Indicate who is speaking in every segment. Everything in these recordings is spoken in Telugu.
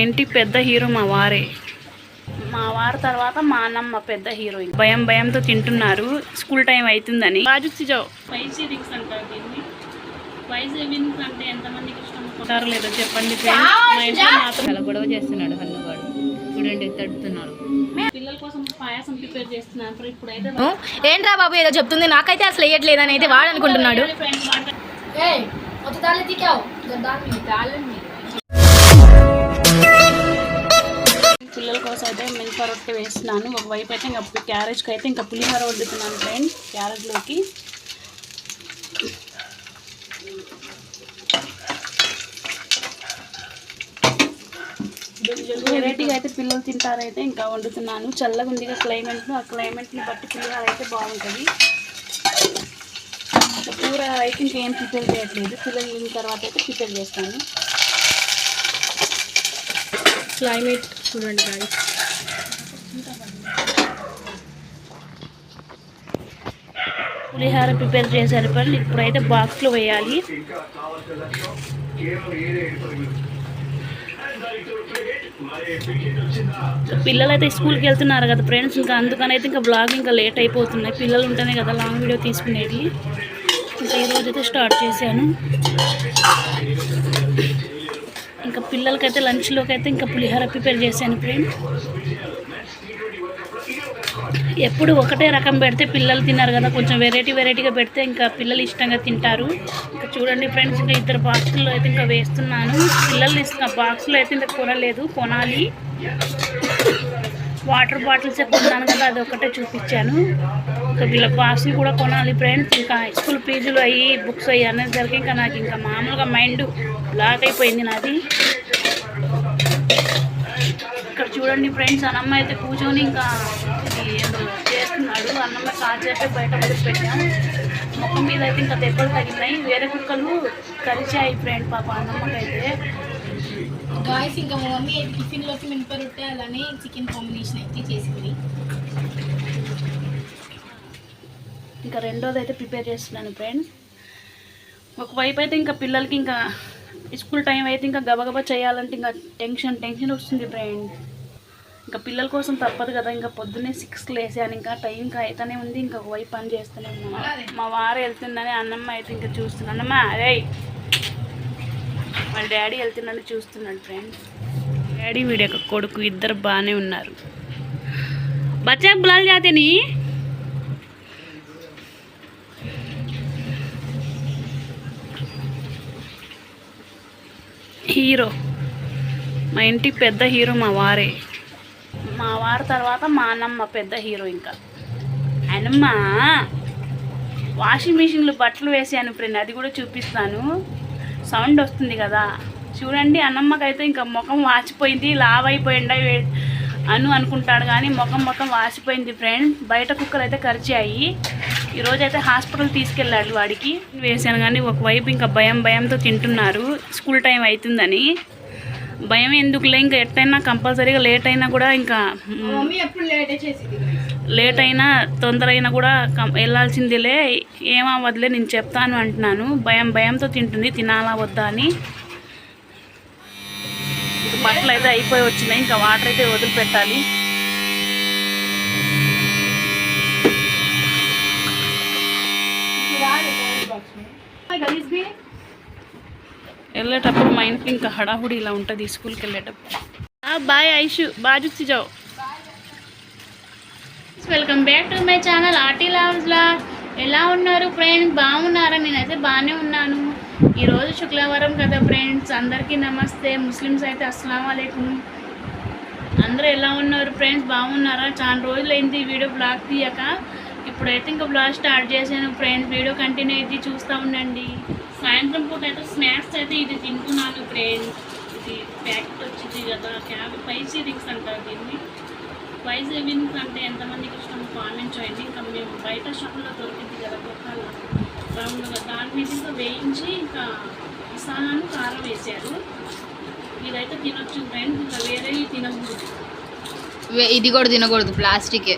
Speaker 1: ఇంటి పెద్ద హీరో మా వారే. మా వారి తర్వాత మా అన్నమ్మ పెద్ద హీరోయిన్. భయంతో తింటున్నారు స్కూల్ టైం అవుతుందని. బాజుచ్చిజావు స్పైసీ రింగ్స్ అంటారు దీన్ని. స్పైసీ రింగ్స్ అంటే ఎంతమందికి ఇష్టం ఉంటారో లేదో చెప్పండి. మా ఇంట్లో మాత్రం
Speaker 2: గొడవ చేస్తున్నాడు హన్నుగాడు. చూడండి తడుతున్నాడు.
Speaker 1: పిల్లల కోసం పాయసం ప్రిపేర్ చేస్తున్నాను. ఇప్పుడైతే
Speaker 3: ఏంట్రా బాబు ఏదో చెప్తుంది, నాకైతే అసలు వేయట్లేదని అయితే వాడు అనుకుంటున్నాడు.
Speaker 1: పిల్లల కోసం అయితే మిల్క్ రొట్టె వేస్తున్నాను. ఒకవైపు అయితే ఇంకా క్యారేజ్కి అయితే ఇంకా పులిహోర వండుతున్నాను ఫ్రెండ్స్. క్యారెట్లోకి వెరైటీగా అయితే పిల్లలు తింటారైతే ఇంకా వండుతున్నాను. చల్లగా ఉందిగా క్లైమేట్లో, ఆ క్లైమేట్ని బట్టి పులిహోర అయితే బాగుంటుంది. కూర అయితే ఇంకేం ప్రిపేర్ చేయట్లేదు. పిల్లలు తిన్న తర్వాత అయితే ప్రిపేర్ చేస్తాను.
Speaker 3: క్లైమేట్ చూడండి గాయ్స్.
Speaker 1: పులిహోర ప్రిపేర్ చేశారు పని. ఇప్పుడైతే బాక్స్లో వేయాలి. పిల్లలు అయితే స్కూల్కి వెళ్తున్నారు కదా ఫ్రెండ్స్, ఇంకా అందుకని అయితే ఇంకా బ్లాగ్ ఇంకా లేట్ అయిపోతున్నాయి. పిల్లలు ఉంటేనే కదా లాంగ్ వీడియో తీసుకునేది. ఇంకా ఈరోజు అయితే స్టార్ట్ చేశాను. ఇంకా పిల్లలకైతే లంచ్లోకి అయితే ఇంకా పులిహోర ప్రిపేర్ చేశాను ఫ్రెండ్స్. ఎప్పుడు ఒకటే రకం పెడితే పిల్లలు తిన్నారు కదా, కొంచెం వెరైటీగా పెడితే ఇంకా పిల్లలు ఇష్టంగా తింటారు. ఇంకా చూడండి ఫ్రెండ్స్, ఇంకా ఇద్దరు బాక్సుల్లో అయితే ఇంకా వేస్తున్నాను. పిల్లలు ఇస్తున్న బాక్స్లో అయితే ఇంకా కొనాలి. వాటర్ బాటిల్స్ కొన్నాను కదా, అది ఒకటే చూపించాను. ఇంకా వీళ్ళ బాక్సులు కూడా కొనాలి ఫ్రెండ్స్. ఇంకా స్కూల్ ఫీజులు అయ్యి బుక్స్ అయ్యి అనేసరికి ఇంకా నాకు ఇంకా మామూలుగా మైండ్ బ్లాక్ అయిపోయింది నాది. ఇక్కడ చూడండి ఫ్రెండ్స్, అన్నమ్మ అయితే కూర్చొని ఇంకా ఏదో చేస్తున్నాడు. అన్నమ్మ కాచేపే బయట వదిలిపెట్టాము. ముఖం మీద అయితే ఇంకా దెబ్బలు తగిలినాయి. వేరే కుక్కలు కరిచాయి ఫ్రెండ్ పాప అన్నమ్మకైతే.
Speaker 3: గాయస్ ఇంకా మా మమ్మీ అయితే టిఫిన్లోకి మినప రొట్టె అలానే చికెన్ కాంబినేషన్ అయితే చేసింది.
Speaker 1: ఇంకా రెండోది అయితే ప్రిపేర్ చేస్తున్నాను ఫ్రెండ్స్. ఒకవైపు అయితే ఇంకా పిల్లలకి ఇంకా స్కూల్ టైం అయితే ఇంకా గబగబా చేయాలంటే ఇంకా టెన్షన్ వస్తుంది ఫ్రెండ్. ఇంకా పిల్లల కోసం తప్పదు కదా. ఇంకా పొద్దున్నే 6కి లేసాను. ఇంకా టైం ఇంకా అయితేనే ఉంది. ఇంకా ఒకవైపు పని చేస్తూనే ఉన్నాను. మా వారు వెళ్తుందని అన్నమ్మ అయితే ఇంకా చూస్తున్నాను. అన్నమ్మ అదే వాళ్ళ డాడీ వెళ్తుందని చూస్తున్నాడు ఫ్రెండ్స్. డాడీ వీడి యొక్క కొడుకు ఇద్దరు బాగానే ఉన్నారు. బచ్చా బులాల్ జాతేని హీరో, మా ఇంటి పెద్ద హీరో మా వారే. మా వారి తర్వాత మా అన్నమ్మ పెద్ద హీరో. ఇంకా అన్నమ్మ వాషింగ్ మిషన్లో బట్టలు వేసాను ఫ్రెండ్, అది కూడా చూపిస్తాను. సౌండ్ వస్తుంది కదా చూడండి. అన్నమ్మకైతే ఇంకా ముఖం వాచిపోయింది. లావ్ అయిపోయింది అనుకుంటాడు కానీ ముఖం వాసిపోయింది ఫ్రెండ్. బయట కుక్కలు అయితే కరిచాయి. ఈరోజు అయితే హాస్పిటల్ తీసుకెళ్ళాడు వాడికి. వేసాను కానీ ఒకవైపు ఇంకా భయంతో తింటున్నారు స్కూల్ టైం అవుతుందని. భయం ఎందుకులే, ఇంకా ఎట్టయినా కంపల్సరీగా లేట్ అయినా కూడా ఇంకా లేట్ అయినా తొందర అయినా కూడా వెళ్ళాల్సిందిలే, ఏమవ్వదులే నేను చెప్తాను అంటున్నాను. భయంతో తింటుంది, తినాలా వద్దా అని. బట్టలు అయితే అయిపోయి వచ్చినాయి. ఇంకా వాటర్ అయితే వదిలిపెట్టాలి. వెళ్ళేటప్పుడు మా ఇంట్లో ఇంకా హడాహుడి ఇలా ఉంటుంది స్కూల్కి వెళ్ళేటప్పుడు. బాయ్ ఐషు, బాజుచ్చి జావు. Welcome back to my channel ఆర్టీ లవ్స్లా. ఎలా ఉన్నారు ఫ్రెండ్స్? బాగున్నారా? నేనైతే బాగానే ఉన్నాను. ఈరోజు శుక్రవారం కదా ఫ్రెండ్స్, అందరికీ నమస్తే. ముస్లిమ్స్ అయితే అస్సలాము అలైకుం. అందరూ ఎలా ఉన్నారు ఫ్రెండ్స్? బాగున్నారా? చాలా రోజులు అయింది వీడియో బ్లాగ్ తీయక. ఇప్పుడైతే ఇంకా బ్లాగ్ స్టార్ట్ చేశాను ఫ్రెండ్స్. వీడియో కంటిన్యూ అయితే చూస్తూ ఉండండి. సాయంత్రం పూట అయితే స్నాక్స్ అయితే ఇది తింటున్నాను ఫ్రెండ్స్. ఇది ప్యాకెట్ వచ్చింది కదా, స్పైసీ రింగ్స్ అంటారు దీన్ని. స్పైసీ రింగ్స్ అంటే ఎంతమందికి ఇష్టం కామెంట్ చేయండి. ఇంకా మేము బయట షాప్లో దొరికింది కదా కొత్తగా రౌండ్గా, దాని మీద ఇంకా వేయించి ఇంకా మసాలాను కారం వేసారు. ఇదైతే తినొచ్చు ఫ్రెండ్స్, ఇంకా వేరేవి తినకూడదు.
Speaker 2: ఇది కూడా తినకూడదు, ప్లాస్టికే.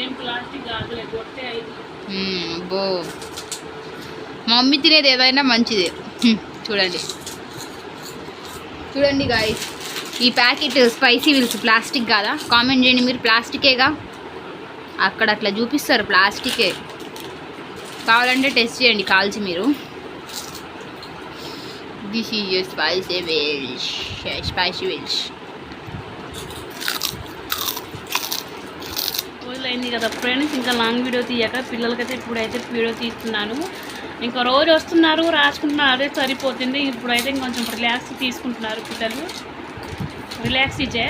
Speaker 1: ఏం ప్లాస్టిక్ కాదులే, కొట్టే అయింది.
Speaker 2: బో మమ్మీ తినేది ఏదైనా మంచిదే. చూడండి గాయ్స్, ఈ ప్యాకెట్ స్పైసీ విల్స్ ప్లాస్టిక్ కాదా? కామెంట్ చేయండి మీరు. ప్లాస్టికేగా, అక్కడ అట్లా చూపిస్తారు ప్లాస్టికే. కావాలంటే టెస్ట్ చేయండి కాల్చి మీరు. This is spicy wheels. Spicy wheels
Speaker 1: రోజులైంది కదా ఫ్రెండ్స్, ఇంకా లాంగ్ వీడియో తీయక పిల్లలకైతే ఇప్పుడైతే వీడియో తీస్తున్నాను. ఇంకా రోజు వస్తున్నారు, రాసుకుంటున్నారు, అదే సరిపోతుంది. ఇప్పుడైతే ఇంకొంచెం రిలాక్స్ తీసుకుంటున్నారు పిల్లలు. రిలాక్స్ ఇచ్చే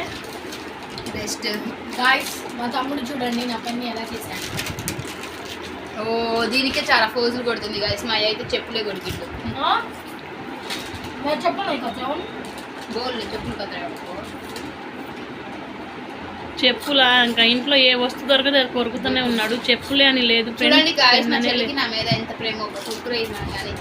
Speaker 2: బెస్ట్.
Speaker 3: గాయస్ మా తమ్ముడు చూడండి నా పని ఎలా చేశాను.
Speaker 2: ఓ దీనికే చాలా ఫోజులు కొడుతుంది గాయస్. మా అయితే చెప్పులే కొడుకుంటు.
Speaker 3: నేను చెప్పను కొంచెం
Speaker 2: బోల్ చెప్పులు కదా.
Speaker 1: చెప్పులా, ఇంకా ఇంట్లో ఏ వస్తువు దొరకదు అది కొరుకుతూనే ఉన్నాడు. చెప్పులే అని లేదు
Speaker 2: చూడండి గాయస్, మా
Speaker 1: ఫ్రెండ్స్.
Speaker 2: చెల్లికి నా మీద ఎంత ప్రేమ. ఒక కుక్కర్ అయినా కానీ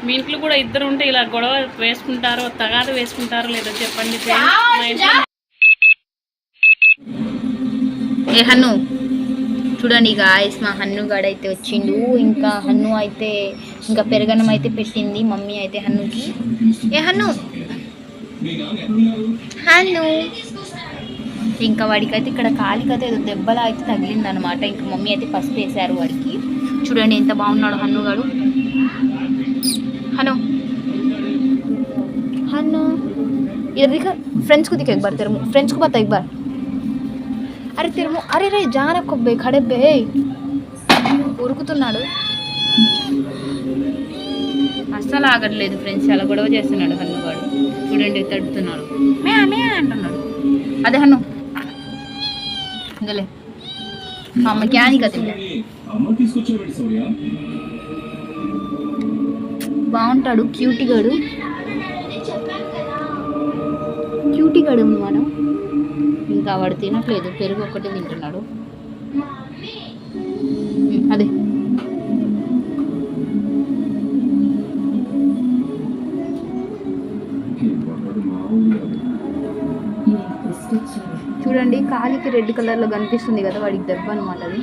Speaker 1: మీ ఇంట్లో కూడా ఇద్దరు ఉంటే ఇలా గొడవ వేసుకుంటారో తగాద వేసుకుంటారో లేదో చెప్పండి ఫ్రెండ్స్. మా ఇంట్లో
Speaker 2: ఏ హన్ను చూడండి గాయస్, మా హన్ను గాడు అయితే వచ్చిండు. ఇంకా హన్ను అయితే ఇంకా పెరగనం అయితే పెట్టింది మమ్మీ అయితే హన్నుకి. ఏ హన్ను హన్ను ఇంకా వాడికైతే ఇక్కడ కాలికైతే ఏదో దెబ్బలా అయితే తగిలిందనమాట. ఇంకా మమ్మీ అయితే పసుపు వేశారు వాడికి. చూడండి ఎంత బాగున్నాడు హన్ను గాడు. హను हन्नू इधर दिखा फ्रेंड्स को दिखा एक बार तेरे मुँह फ्रेंड्स को बता एक बार अरे तेरे मुँह अरे रे जहाँ रखो बे खड़े बे ఉరుకుతున్నాడు అస్సలు ఆగట్లేదు ఫ్రెండ్స్. చాలా గొడవ చేస్తున్నాడు హన్నుగాడు. చూడండి తడుతున్నాడు, మే మే అంటున్నాడు. అదే హన్ను ఇందలే మా అమ్మ క్యాని కదా బాగుంటాడు క్యూటీగాడు. క్యూటీగాడు మనం ఇంకా వాడు తినట్లేదు, పెరుగు ఒక్కటే తింటున్నాడు. అదే చూడండి కాలికి రెడ్ కలర్లో కనిపిస్తుంది కదా, వాడికి దెబ్బ అనమాట అది.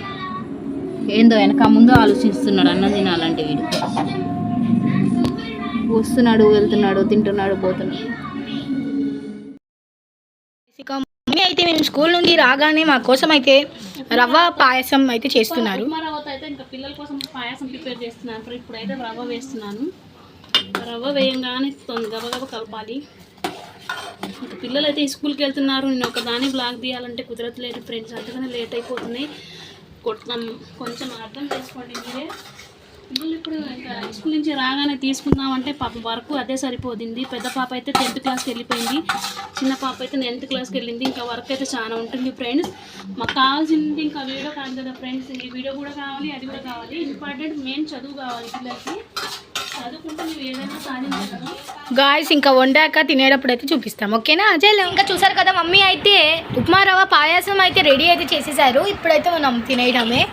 Speaker 2: ఏందో వెనక ముందు ఆలోచిస్తున్నాడు అన్నం తినాలంటే. వీడు వస్తున్నాడు, వెళ్తున్నాడు, తింటున్నాడు, పోతున్నాడు.
Speaker 3: మమ్మీ అయితే మేము స్కూల్ నుండి రాగానే మా కోసం అయితే రవ్వ పాయసం అయితే చేస్తున్నారు.
Speaker 1: ఉప్మా రవ్వతో అయితే ఇంకా పిల్లల కోసం పాయసం ప్రిపేర్ చేస్తున్నాను. ఇప్పుడైతే రవ్వ వేస్తున్నాను. రవ్వ వేయంగానే గబగబ కలపాలి. ఇంకా పిల్లలు అయితే స్కూల్కి వెళ్తున్నారు. నేను ఒకదాన్ని బ్లాగ్ తీయాలంటే కుదరట్లేదు ఫ్రెండ్స్, అందుకనే లేట్ అయిపోతున్నాయి. కొంచెం అర్థం చేసుకోండి మీరే. పిల్లలు ఇప్పుడు ఇంకా స్కూల్ నుంచి రాగానే తీసుకుందామంటే పాప వరకు అదే సరిపోతుంది. పెద్ద పాప అయితే 10th క్లాస్కి వెళ్ళిపోయింది, చిన్న పాప అయితే 9th క్లాస్కి వెళ్ళింది. ఇంకా వర్క్ అయితే చాలా ఉంటుంది ఫ్రెండ్స్. మాకు కావాల్సింది ఇంకా వీడియో కాదు కదా ఫ్రెండ్స్, ఈ వీడియో కూడా కావాలి, అది కూడా కావాలి. ఇంపార్టెంట్ మెయిన్ చదువు కావాలి. పిల్లలకి చదువుకుంటే నువ్వు ఏదైనా సాధించగలవు.
Speaker 3: గాయస్ ఇంకా వండాక తినేటప్పుడు అయితే చూపిస్తాం, ఓకేనా? అజయ్ ఇంకా చూసారు కదా, మమ్మీ అయితే ఉప్మా రవ్వ పాయసం అయితే రెడీ అయితే చేసేసారు. ఇప్పుడైతే మనం తినేయడమే.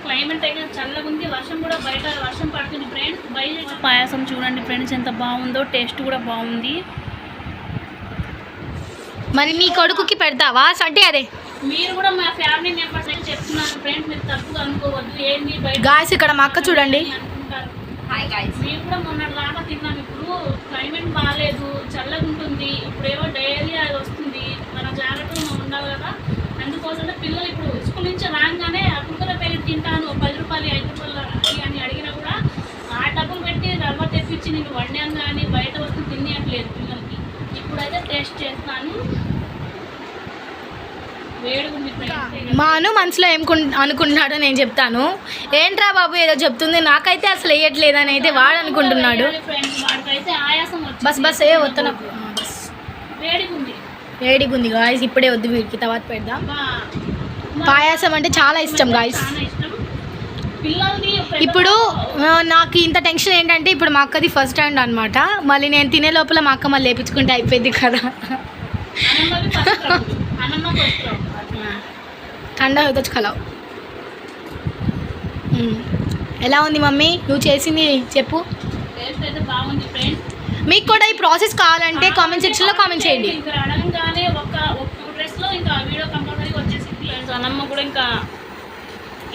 Speaker 1: క్లైమేట్ అయితే చల్లగా ఉంది, వర్షం కూడా బయట వర్షం పడుతుంది ఫ్రెండ్స్. బయట పాయసం చూడండి ఫ్రెండ్స్ ఎంత బాగుందో, టేస్ట్ కూడా బాగుంది.
Speaker 3: మరి మీ కొడుకుకి పెడతావా అంటే? అదే
Speaker 1: మీరు కూడా మా ఫ్యామిలీ మెంబర్స్ అయితే చెప్తున్నాను ఫ్రెండ్స్, మీరు తప్పుగా అనుకోవద్దు. ఏంటి బయట
Speaker 3: గాయస్ ఇక్కడ మా అక్క చూడండి.
Speaker 1: అనుకుంటారు. మేము కూడా మొన్నటిదాకా తిన్నాం. ఇప్పుడు క్లైమేట్ బాగాలేదు, చల్లగా ఉంటుంది. ఇప్పుడేమో డైలీ అది వస్తుంది, మన జాగ్రత్తగా మనం ఉండాలి కదా. అందుకోసమే పిల్లలు ఇప్పుడు స్కూల్ నుంచి రాగానే ఆ కుక్కల ప్యాకెట్ తింటాను 10 రూపాయలు 5 రూపాయలు అని అడిగినా కూడా ఆ డబ్బులు పెట్టి రవ్వ తెప్పించి నేను వండాను కానీ బయట వస్తూ తినేయట్లేదు పిల్లలకి. ఇప్పుడైతే టేస్ట్ చేస్తాను. వేడుగుంది ఫ్రెండ్స్.
Speaker 3: మాను మనసులో ఏం అనుకుంటున్నాడో నేను చెప్తాను. ఏంట్రా బాబు ఏదో చెప్తుంది, నాకైతే అసలు వేయట్లేదు అని అయితే వాడు అనుకుంటున్నాడు.
Speaker 1: వాడికైతే ఆయాసం వచ్చింది.
Speaker 3: బస్ బస్ ఏ వస్తున్నా
Speaker 1: వేడిగుంది
Speaker 3: వేడిగుంది గాయస్. ఇప్పుడే వద్దు, వీడికి తర్వాత పెడదాం. పాయాసం అంటే చాలా ఇష్టం గాయస్.
Speaker 1: చాలా ఇష్టం పిల్లల్ని.
Speaker 3: ఇప్పుడు నాకు ఇంత టెన్షన్ ఏంటంటే ఇప్పుడు మా అక్కది ఫస్ట్ హ్యాండ్ అనమాట. మళ్ళీ నేను తినే లోపల మా అక్క మళ్ళీ లేపించుకుంటే అయిపోయింది కదా. ठंडा होता खिलाओ. ఎలా ఉంది మమ్మీ నువ్వు చేసింది చెప్పు.
Speaker 1: టేస్ట్ అయితే బాగుంది ఫ్రెండ్స్.
Speaker 3: మీకు కూడా ఈ ప్రాసెస్ కావాలంటే కామెంట్ సెక్షన్లో కామెంట్ చేయండి.
Speaker 1: ఇంకా అడగంగానే ఒక 2 డ్రెస్లో ఇంకా వీడియో కంపల్సరీ వచ్చేసింది ఫ్రెండ్స్. అన్నమ్మ కూడా ఇంకా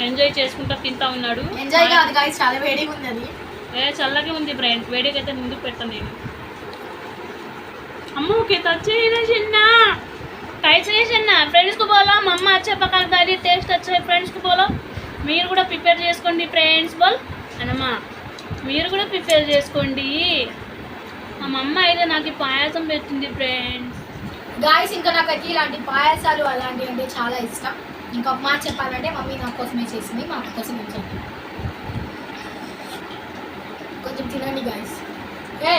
Speaker 1: ఎంజాయ్ చేసుకుంటా తింటా ఉన్నాడు.
Speaker 3: ఎంజాయ్ కాదు గాయ్స్, చాలా వేడిగా ఉంది అది.
Speaker 1: చల్లగా ఉంది ఫ్రెండ్స్, వేడికి అయితే ముందుకు పెట్టాను నేను. अम्मू के तो अच्छे ही ना चिन्ना कैसे है चिन्ना फ्रेंड्स को बोलो मम्मा अच्छे पकाता है टेस्ट अच्छा है फ्रेंड्स को बोलो మీరు కూడా ప్రిపేర్ చేసుకోండి ఫ్రెండ్స్ బోల్ అన్నమ్మా మీరు కూడా ప్రిపేర్ చేసుకోండి మా మమ్మ అయితే నాకు పాయసం పెట్టింది ఫ్రెండ్స్
Speaker 3: గాయ్స్ ఇంకా నాకైతే ఇలాంటి పాయసాలు అలాంటివి అంటే చాలా ఇష్టం ఇంకా మా చెప్పాలంటే మమ్మీ నా కోసమే చేసింది మా అక్క కోసం కొంచెం తినండి గాయ్స్ ఏ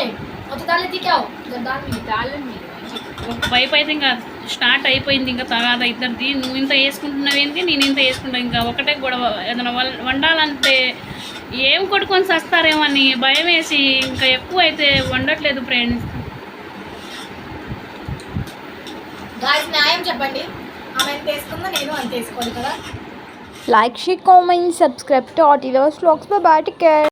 Speaker 1: వైపు అయితే ఇంకా స్టార్ట్ అయిపోయింది ఇంకా తర్వాత ఇద్దరిది నువ్వు ఇంత వేసుకుంటున్నావు ఏంటి నేను ఇంత వేసుకుంటా ఇంకా ఒకటే గొడవ ఏదైనా వండాలంటే ఏం కొట్టుకొని చస్తారేమో అని భయం వేసి ఇంకా ఎక్కువ అయితే వండట్లేదు ఫ్రెండ్స్.
Speaker 3: న్యాయం చెప్పండి ఆమె ఎంత వేసుకుందో నేను అంత వేసుకోవాలి కదా.
Speaker 2: Like, share, comment, subscribe to Autiloves Vlogs. Bye bye, take care.